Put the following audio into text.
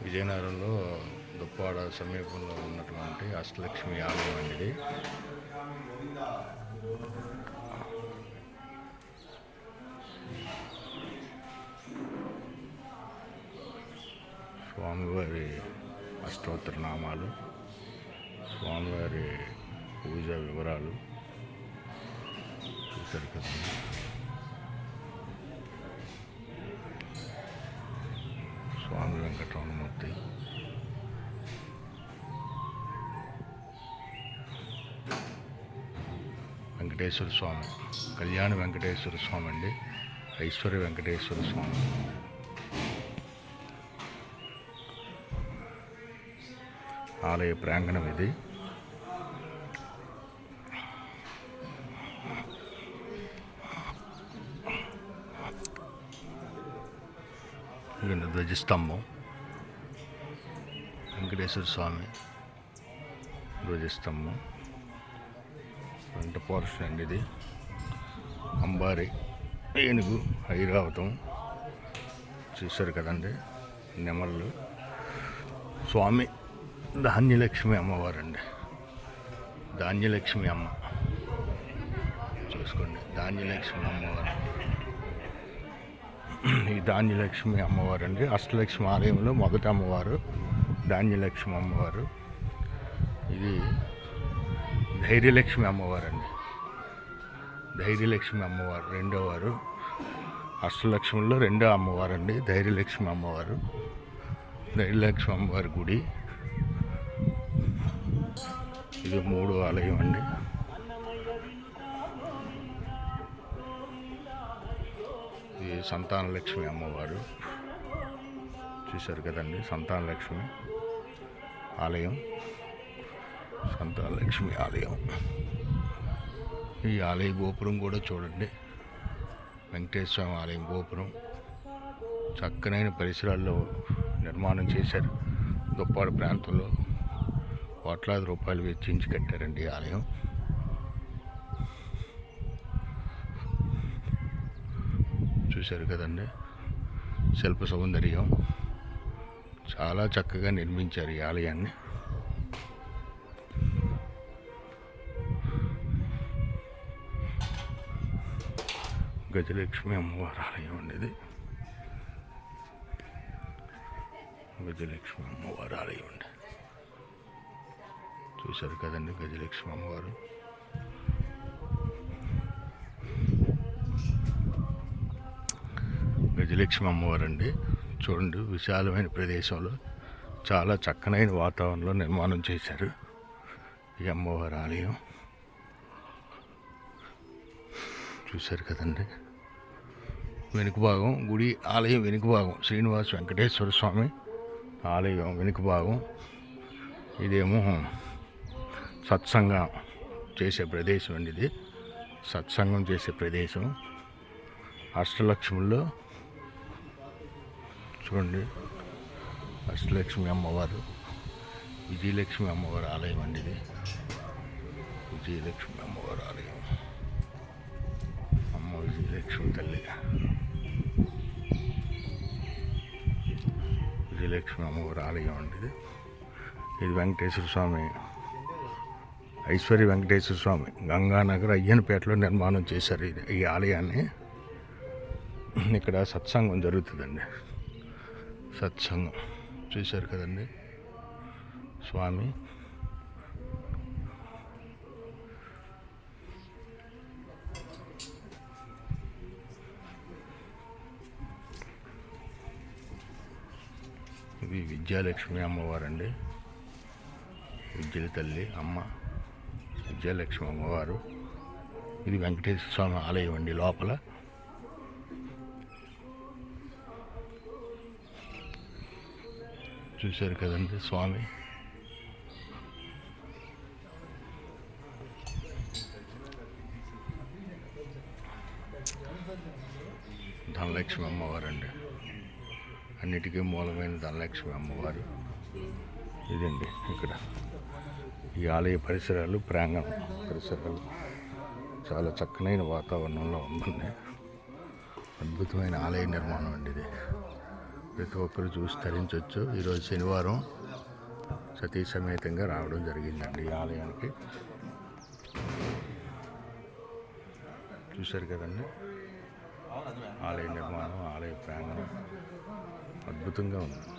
విజయనగరంలో దుప్పాడ సమీపంలో ఉన్నటువంటి అష్టలక్ష్మి ఆలయం అనేది. స్వామివారి అష్టోత్తర నామాలు, స్వామివారి పూజ వివరాలు చూశారు కదా. స్వామి వెంకటరమణమూర్తి, వెంకటేశ్వర స్వామి, కళ్యాణ వెంకటేశ్వర స్వామి అండి, ఐశ్వర్య వెంకటేశ్వర స్వామి. ఆలయ ప్రాంగణం ఇది. ధ్వజస్తంభం, వెంకటేశ్వర స్వామి ధ్వజస్తంభం, వెంట పోర్షన్ అండి ఇది. అంబారి, ఏనుగు, ఐరావతం చూశారు కదండి. నెమళ్ళు, స్వామి ధాన్యలక్ష్మి అమ్మవారండి, ధాన్యలక్ష్మి అమ్మ చూసుకోండి, ధాన్యలక్ష్మి అమ్మవారు. ఈ ధాన్యలక్ష్మి అమ్మవారు అండి, అష్టలక్ష్మి ఆలయంలో మొదటి అమ్మవారు ధాన్యలక్ష్మి అమ్మవారు. ఇది ధైర్యలక్ష్మి అమ్మవారు అండి, ధైర్యలక్ష్మి అమ్మవారు రెండో వారు. అష్టలక్ష్మిలో రెండో అమ్మవారు అండి ధైర్యలక్ష్మి అమ్మవారు. ధైర్యలక్ష్మి అమ్మవారి గుడి ఇది. మూడో ఆలయం అండి. ఇది సంతానలక్ష్మి అమ్మవారు చూశారు కదండి. సంతానలక్ష్మి ఆలయం, సంతానలక్ష్మి ఆలయం. ఈ ఆలయ గోపురం కూడా చూడండి, వెంకటేశ్వర స్వామి ఆలయం గోపురం చక్కనైన పరిసరాల్లో నిర్మాణం చేశారు. దుప్పాడ ప్రాంతంలో కోట్లాది రూపాయలు వెచ్చించి కట్టారండి ఈ ఆలయం. చూశారు కదండి, శిల్ప సౌందర్యం చాలా చక్కగా నిర్మించారు ఈ ఆలయాన్ని. గజలక్ష్మి అమ్మవారి ఆలయం అనేది. గజలక్ష్మి అమ్మవారి ఆలయం అండి. చూశారు కదండి గజలక్ష్మి అమ్మవారు. గజలక్ష్మి అమ్మవారు అండి. చూడండి, విశాలమైన ప్రదేశంలో చాలా చక్కనైన వాతావరణంలో నిర్మాణం చేశారు ఈ అమ్మవారి ఆలయం. చూశారు కదండి. వెనుక భాగం గుడి, ఆలయం వెనుక భాగం శ్రీనివాస వెంకటేశ్వర స్వామి ఆలయం వెనుక భాగం. ఇదేమో సత్సంగం చేసే ప్రదేశం అండి. ఇది సత్సంగం చేసే ప్రదేశం. అష్టలక్ష్ముల్లో చూడండి, అష్టలక్ష్మి అమ్మవారు, విజయలక్ష్మి అమ్మవారి ఆలయం అండి ఇది. విజయలక్ష్మి అమ్మవారి ఆలయం, అమ్మ విజయలక్ష్మి తల్లి, విజయలక్ష్మి అమ్మవారి ఆలయం అండి ఇది. ఇది వెంకటేశ్వర స్వామి, ఐశ్వర్య వెంకటేశ్వర స్వామి గంగానగర్ అయ్యనపేటలో నిర్మాణం చేశారు ఈ ఆలయాన్ని. ఇక్కడ సత్సంగం జరుగుతుందండి, సత్సంగం చూశారు కదండి. స్వామి ఇది విద్యాలక్ష్మి అమ్మవారండి, విద్యల తల్లి అమ్మ విద్యాలక్ష్మి అమ్మవారు. ఇది వెంకటేశ్వర స్వామి ఆలయం అండి. లోపల చూశారు కదండి స్వామి. ధనలక్ష్మి అమ్మవారు అండి, అన్నిటికీ మూలమైన ధనలక్ష్మి అమ్మవారు ఇదండి. ఇక్కడ ఈ ఆలయ పరిసరాలు, ప్రాంగణం పరిసరాలు చాలా చక్కనైన వాతావరణంలో ఉంటుంది. అద్భుతమైన ఆలయ నిర్మాణం అండి ఇది. ప్రతి ఒక్కరు చూసి తరించవచ్చు. ఈరోజు శనివారం సతీ సమేతంగా రావడం జరిగిందండి ఈ ఆలయానికి. చూశారు కదండి ఆలయ నిర్మాణం, ఆలయ ప్రాంగణం అద్భుతంగా ఉంది.